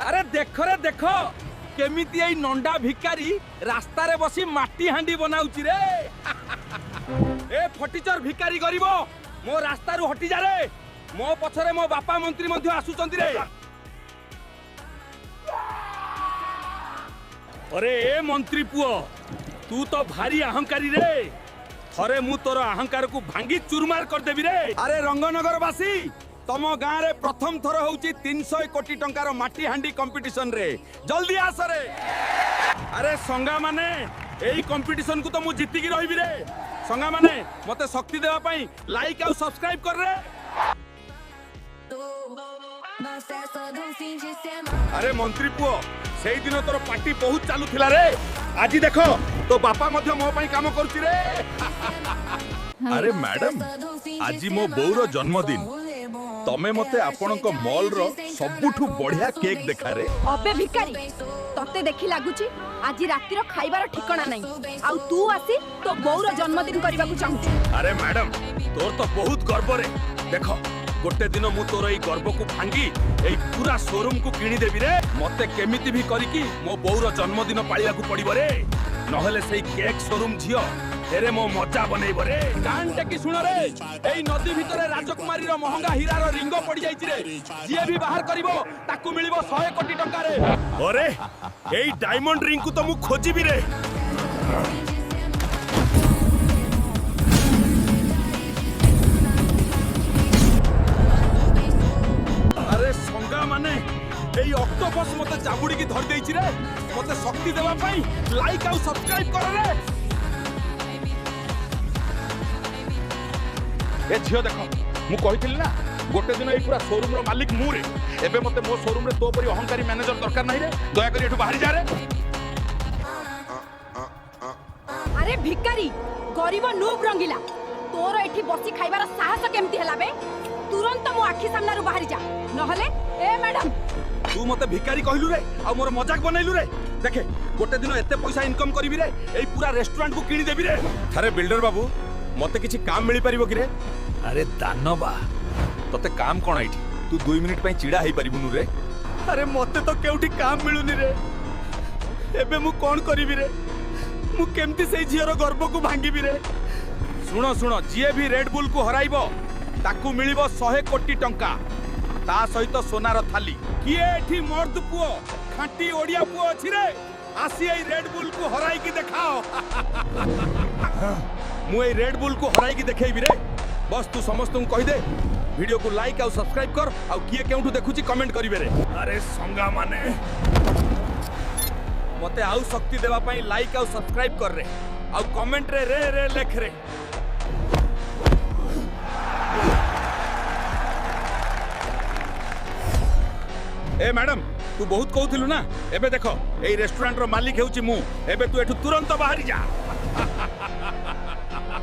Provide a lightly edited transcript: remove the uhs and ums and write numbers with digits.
अरे देख रे देख केमिति एई नंडा भिकारी रास्ता रे बसी माटी हांडी बनाउची रे। ए फटीचर भिकारी गरीब मो रास्ता रु हटी जा रे। मो पछरे मो बापा मंत्री मध्ये आसुचंती रे। अरे ए मंत्री पुओ तू तो भारी अहंकारी रे। थरे मु तोर अहंकार को भांगी चुरमार कर देबी रे। अरे रंगनगर वासी तम गाँव रे प्रथम थर होउची 300 कोटी टंकार माटी हांडी कंपटीशन रे। जल्दी आस रे। अरे संगा माने एई कंपटीशन को तो मु जीती की रहिबी रे। संगा माने मते शक्ति देवा पई लाइक और सब्सक्राइब कर रे। अरे मंत्री पुओ सेई दिन तोर पार्टी बहुत चालू थिला रे। आज देखो तो बापा मध्य मो पई काम करछि रे। अरे मैडम आज मो बौर जन्मदिन तमे मते आपनक मॉल रो सबुठु बढ़िया केक देखा रे। अबे भिकारी तते देखि लागुची आज राती रो खाइबार ठिकाना नाही आ तू आसी तो बौर जन्मदिन करबा को चाहूची। अरे मैडम तोर तो बहुत गर्व रे। देखो गोटे दिन मु तोर एई गर्व को भांगी एई पूरा शोरूम को किनी देबी रे। मते केमिति भी करिकी मो बौर जन्मदिन पालिया को पड़िबो रे। नहले सेई केक शोरूम झियो एरे मो मजा बनेइबो रे। कान टेकी सुन रे एई नदी भितरे राजकुमारी रो महंगा हीरा रो रिंग पड़ी जाईची रे। जिए भी बाहर करिवो ताकू मिलिबो 100 कोटी टंका रे। अरे एई डायमंड रिंग को तो मु खोजिबी रे। अरे संगा माने एई ऑक्टोपस मते जाबुडी की धर देईची रे। मते शक्ति देवा पई लाइक और सब्सक्राइब कर रे। ए झियो देखो मु कहिथिली ना गोटे दिन एई पूरा शोरूम रो मालिक मु रे। एबे मते मो शोरूम रे तो परी अहंकारी मैनेजर दरकार नाही रे। दया करी एठु बाहरी जा रे। अरे भिकारी गरीब नूब रंगीला तोर एठी बसी खाइबार साहस केमती हला बे। तुरंत मो आखी सामना रो बाहरी जा नहले ए मैडम तू मते भिकारी कहलु रे आ मोर मजाक बनैलु रे। देखे गोटे दिन एते पैसा इनकम करबी रे एई पूरा रेस्टोरेंट को किनी देबी रे। थारे बिल्डर बाबू मते किछि काम मिली परिबो कि रे। अरे दानबा तते काम कोन आइठी तू 2 मिनिट पई चिड़ा हेई परिबुनु रे। अरे मते तो केउठी काम मिलुनी रे। एबे मु कोन करिबी रे। मु केमती सेई झियर गर्व को भांगीबी रे। सुनो सुनो जिए भी रेड बुल को हराइबो ताकू मिलिबो 100 कोटी टंका ता सहित सोनार थाली। किए एठी मर्द पुओ खांटी ओडिया पुओ अछि रे। आसी एई रेड बुल को हराई की देखाओ। मु एई रेड बुल को हराई की देखेइबी रे। बस तू समस्त को कहि दे वीडियो को लाइक और सब्सक्राइब कर आ किए केउठु देखुची कमेंट करिवे रे। अरे संगा माने मते आउ शक्ति देवा पई लाइक और सब्सक्राइब कर रे आ कमेंट रे रे रे लिख रे। ए मैडम तू बहुत कहूथिलु ना एबे देखो एई रेस्टोरेंट रो मालिक हेउची मु। एबे तू एठु तुरंत बाहरी जा।